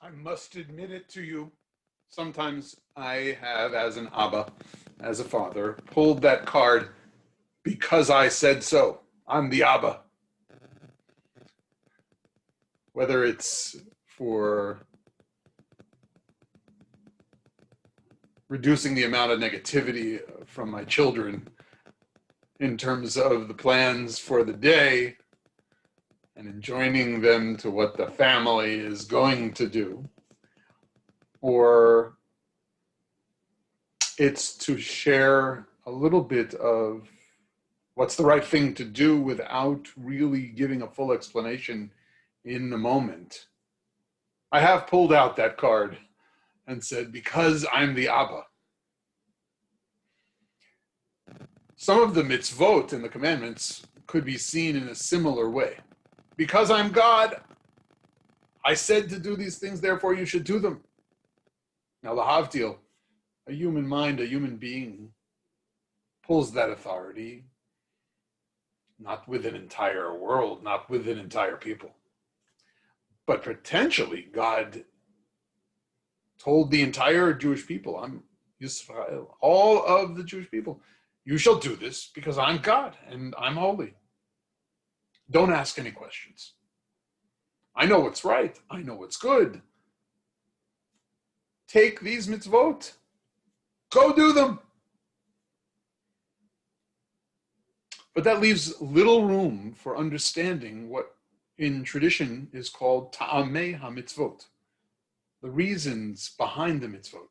I must admit it to you. Sometimes I have, as an Abba, as a father, pulled that card because I said so. I'm the Abba. Whether it's for reducing the amount of negativity from my children in terms of the plans for the day and enjoining them to what the family is going to do, or it's to share a little bit of what's the right thing to do without really giving a full explanation in the moment. I have pulled out that card and said, because I'm the Abba. Some of the mitzvot and the commandments could be seen in a similar way. Because I'm God, I said to do these things, therefore you should do them. Now, lahavdil, a human mind, a human being, pulls that authority, not with an entire world, not with an entire people. But potentially, God told the entire Jewish people, I'm Yisrael, all of the Jewish people, you shall do this because I'm God and I'm holy. Don't ask any questions. I know what's right. I know what's good. Take these mitzvot. Go do them. But that leaves little room for understanding what in tradition is called ta'amei ha-mitzvot, the reasons behind the mitzvot,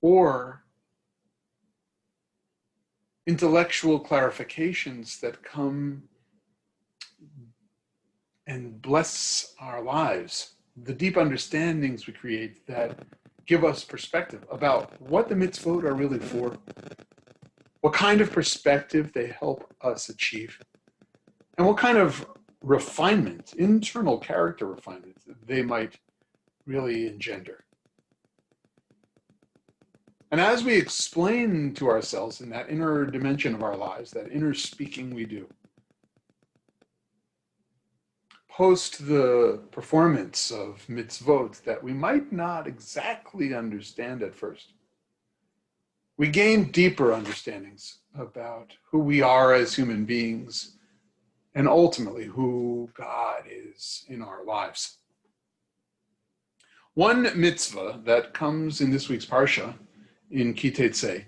or intellectual clarifications that come and bless our lives, the deep understandings we create that give us perspective about what the mitzvot are really for, what kind of perspective they help us achieve, and what kind of refinement, internal character refinement, they might really engender. And as we explain to ourselves in that inner dimension of our lives, that inner speaking we do, post the performance of mitzvot that we might not exactly understand at first, we gain deeper understandings about who we are as human beings and ultimately who God is in our lives. One mitzvah that comes in this week's Parsha, in Ki Tetzei,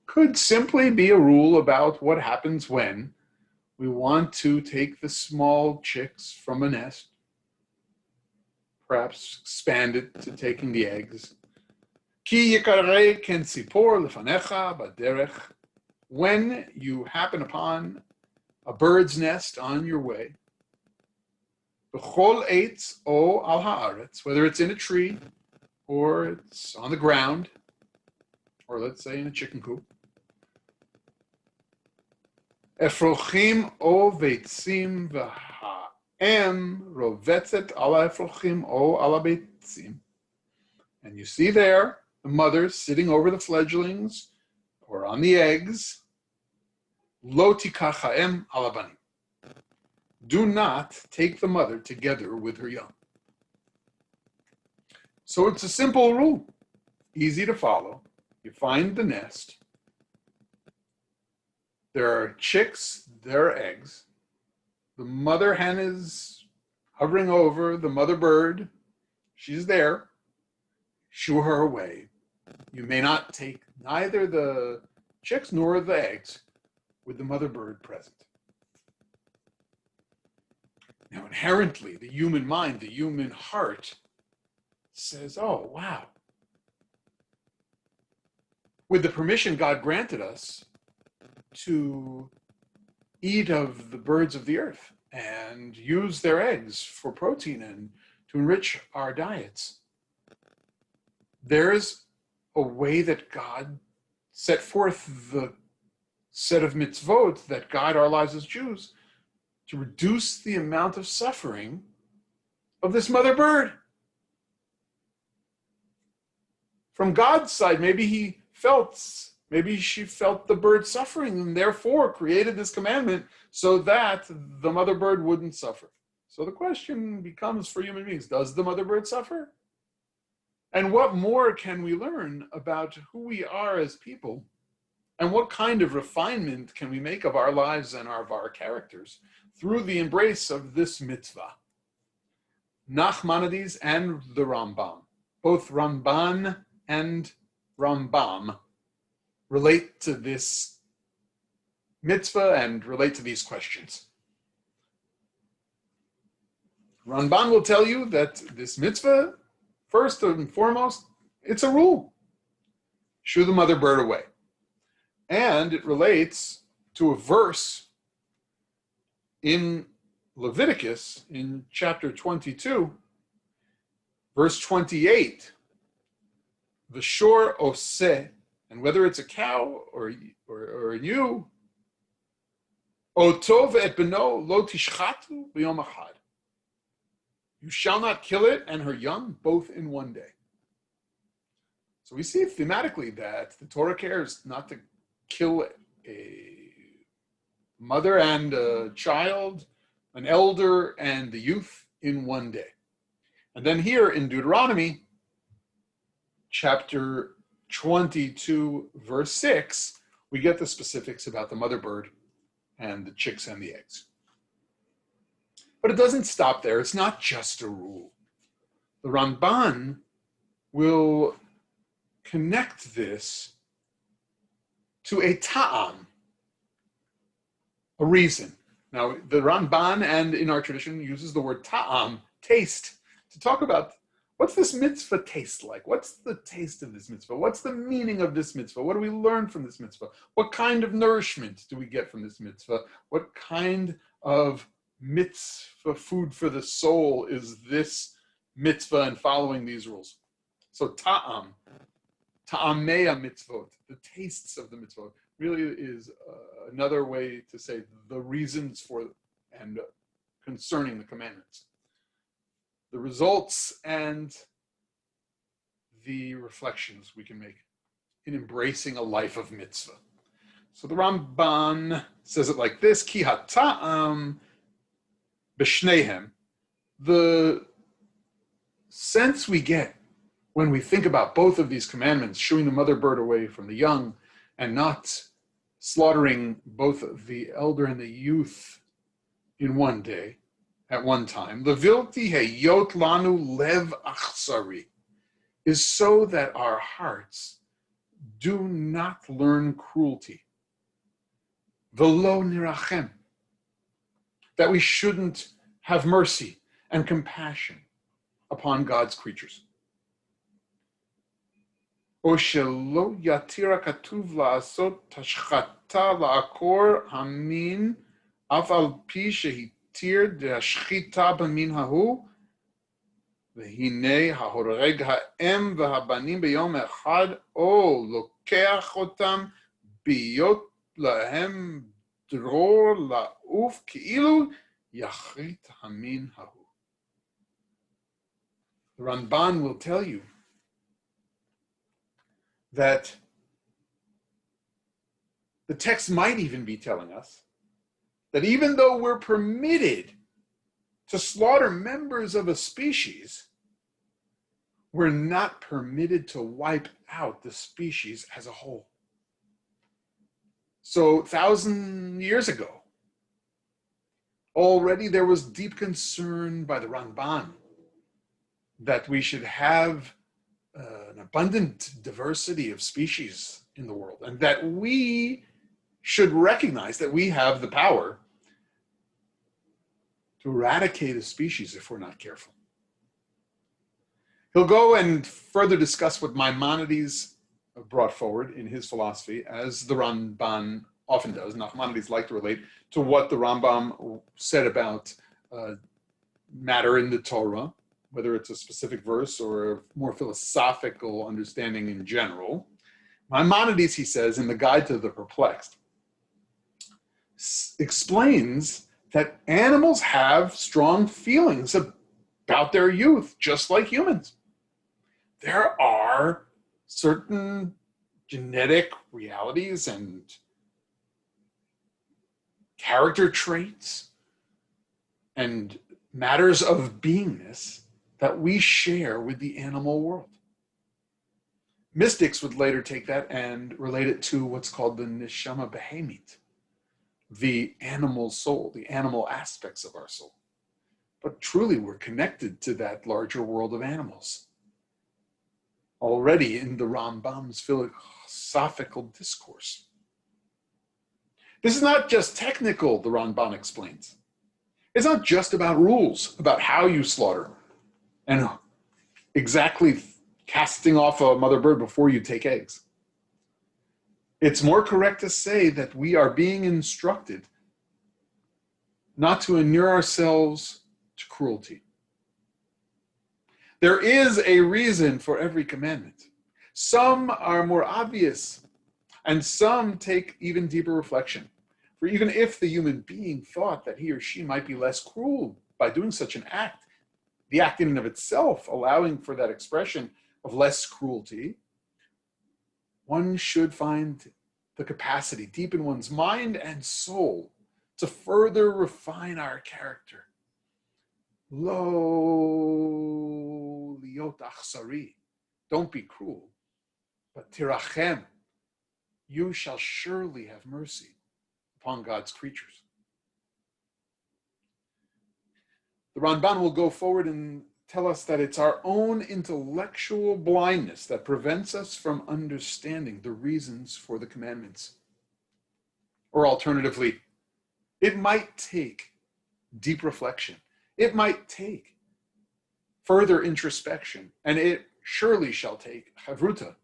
could simply be a rule about what happens when we want to take the small chicks from a nest, perhaps expand it to taking the eggs. Ki yikarei ken tzipor lefanecha baderech. When you happen upon a bird's nest on your way, b'chol eitz o al haaretz, whether it's in a tree or it's on the ground, or let's say in a chicken coop, אפרוחים או ביצים והאם רובצת על האפרוחים או על הביצים. And you see there the mother sitting over the fledglings or on the eggs. לא תיקח האם על הבנים. Do not take the mother together with her young. So it's a simple rule, easy to follow. You find the nest. There are chicks, there are eggs. The mother hen is hovering over the mother bird. She's there. Shoo her away. You may not take neither the chicks nor the eggs with the mother bird present. Now, inherently, the human mind, the human heart says, oh, wow. With the permission God granted us to eat of the birds of the earth and use their eggs for protein and to enrich our diets, there's a way that God set forth the set of mitzvot that guide our lives as Jews to reduce the amount of suffering of this mother bird. From God's side, maybe she felt the bird suffering and therefore created this commandment so that the mother bird wouldn't suffer, So the question becomes for human beings, does the mother bird suffer? And what more can we learn about who we are as people? And what kind of refinement can we make of our lives and of our characters through the embrace of this mitzvah? Nachmanides and the Rambam, both Ramban and Rambam, relate to this mitzvah and relate to these questions. Ramban will tell you that this mitzvah, first and foremost, it's a rule. Shoo the mother bird away. And it relates to a verse in Leviticus in chapter 22, verse 28. V'shor oseh, and whether it's a cow or a ewe, otov et beno lo tishchatu b'yom achad. You shall not kill it and her young both in one day. So we see thematically that the Torah cares not to kill a mother and a child, an elder and the youth in one day. And then here in Deuteronomy, chapter 22, verse 6, we get the specifics about the mother bird and the chicks and the eggs. But it doesn't stop there. It's not just a rule. The Ramban will connect this to a ta'am, a reason. Now, the Ramban, and in our tradition, uses the word ta'am, taste, to talk about what's this mitzvah taste like? What's the taste of this mitzvah? What's the meaning of this mitzvah? What do we learn from this mitzvah? What kind of nourishment do we get from this mitzvah? What kind of mitzvah food for the soul is this mitzvah and following these rules? So ta'am, ta'amea mitzvot, the tastes of the mitzvot, really is another way to say the reasons for and concerning the commandments. The results and the reflections we can make in embracing a life of mitzvah. So the Ramban says it like this, Ki ha'ta'am b'shnehem, the sense we get when we think about both of these commandments, shooing the mother bird away from the young and not slaughtering both the elder and the youth in one day, at one time, Levilti heyot lanu lev achsari, is so that our hearts do not learn cruelty. Velo nirachem, that we shouldn't have mercy and compassion upon God's creatures. O shelo yatira katuv la'asot tashchata la'akor hamin af al pi shehitir de'ashchita b'min hahu v'hinei ha'horeg ha'em v'habanim b'yom echad o lokeach otam biyot lahem dror la'uf ki'ilu yachrit hamin hahu. The Ramban will tell you that the text might even be telling us that even though we're permitted to slaughter members of a species, we're not permitted to wipe out the species as a whole. So 1,000 years ago, already there was deep concern by the Ramban that we should have an abundant diversity of species in the world, and that we should recognize that we have the power to eradicate a species if we're not careful. He'll go and further discuss what Maimonides brought forward in his philosophy, as the Ramban often does. Nachmanides liked to relate to what the Rambam said about matter in the Torah, whether it's a specific verse or a more philosophical understanding in general. Maimonides, he says, in the Guide to the Perplexed, explains that animals have strong feelings about their youth, just like humans. There are certain genetic realities and character traits and matters of beingness that we share with the animal world. Mystics would later take that and relate it to what's called the neshama behemit, the animal soul, the animal aspects of our soul. But truly, we're connected to that larger world of animals. Already in the Rambam's philosophical discourse. This is not just technical, the Ramban explains. It's not just about rules, about how you slaughter and exactly casting off a mother bird before you take eggs. It's more correct to say that we are being instructed not to inure ourselves to cruelty. There is a reason for every commandment. Some are more obvious, and some take even deeper reflection. For even if the human being thought that he or she might be less cruel by doing such an act, the act in and of itself allowing for that expression of less cruelty, one should find the capacity deep in one's mind and soul to further refine our character. Lo liot achsari, don't be cruel, but tirachem, you shall surely have mercy upon God's creatures. The Ramban will go forward and tell us that it's our own intellectual blindness that prevents us from understanding the reasons for the commandments. Or alternatively, it might take deep reflection. It might take further introspection, and it surely shall take chavruta,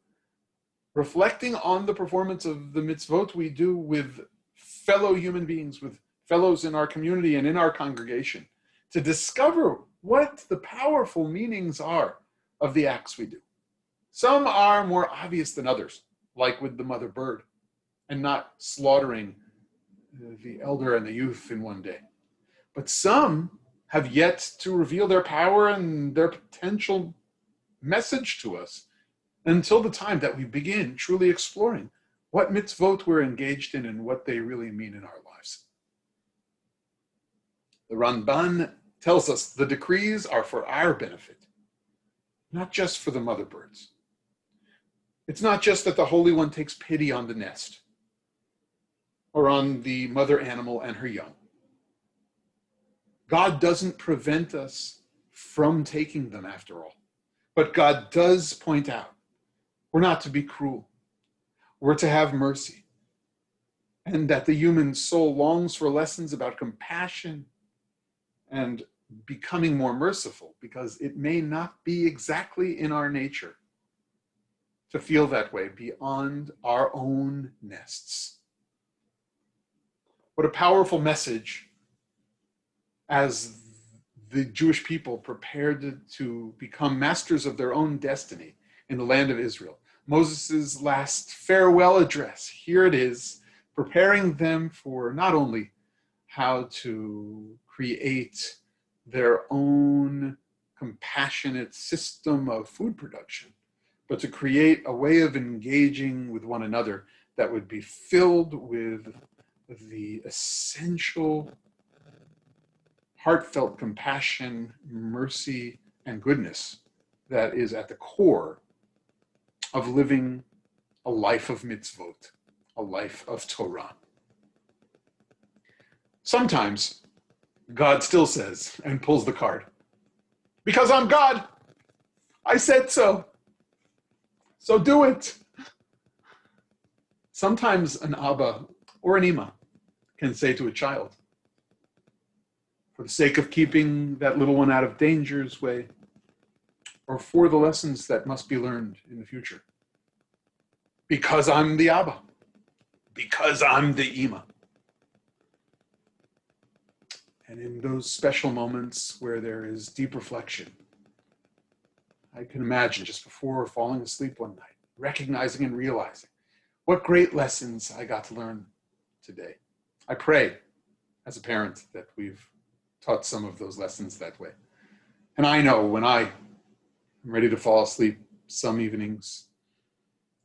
reflecting on the performance of the mitzvot we do with fellow human beings, with fellows in our community and in our congregation, to discover what the powerful meanings are of the acts we do. Some are more obvious than others, like with the mother bird, and not slaughtering the elder and the youth in one day. But some have yet to reveal their power and their potential message to us until the time that we begin truly exploring what mitzvot we're engaged in and what they really mean in our lives. The Ramban tells us the decrees are for our benefit, not just for the mother birds. It's not just that the Holy One takes pity on the nest or on the mother animal and her young. God doesn't prevent us from taking them after all, but God does point out we're not to be cruel. We're to have mercy, and that the human soul longs for lessons about compassion and becoming more merciful, because it may not be exactly in our nature to feel that way beyond our own nests. What a powerful message as the Jewish people prepared to become masters of their own destiny in the land of Israel. Moses' last farewell address, here it is, preparing them for not only how to create their own compassionate system of food production, but to create a way of engaging with one another that would be filled with the essential heartfelt compassion, mercy, and goodness that is at the core of living a life of mitzvot, a life of Torah. Sometimes God still says and pulls the card, because I'm God, I said so, so do it. Sometimes an Abba or an Ima can say to a child, for the sake of keeping that little one out of danger's way, or for the lessons that must be learned in the future. Because I'm the Abba, because I'm the Ima. And in those special moments where there is deep reflection, I can imagine just before falling asleep one night, recognizing and realizing what great lessons I got to learn today. I pray as a parent that we've taught some of those lessons that way. And I know when I am ready to fall asleep some evenings,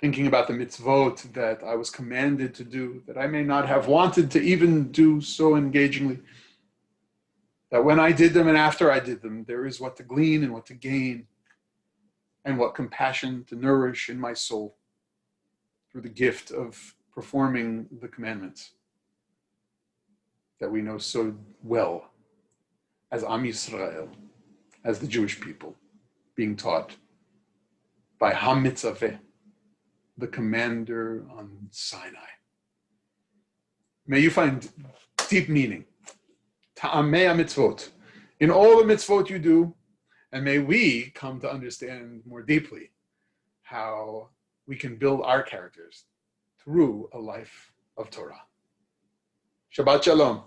thinking about the mitzvot that I was commanded to do, that I may not have wanted to even do so engagingly, That when I did them and after I did them, there is what to glean and what to gain, and what compassion to nourish in my soul through the gift of performing the commandments that we know so well as Am Yisrael, as the Jewish people, being taught by HaMitzaveh, the commander on Sinai. May you find deep meaning, ta'amei mitzvot, in all the mitzvot you do, and may we come to understand more deeply how we can build our characters through a life of Torah. Shabbat Shalom.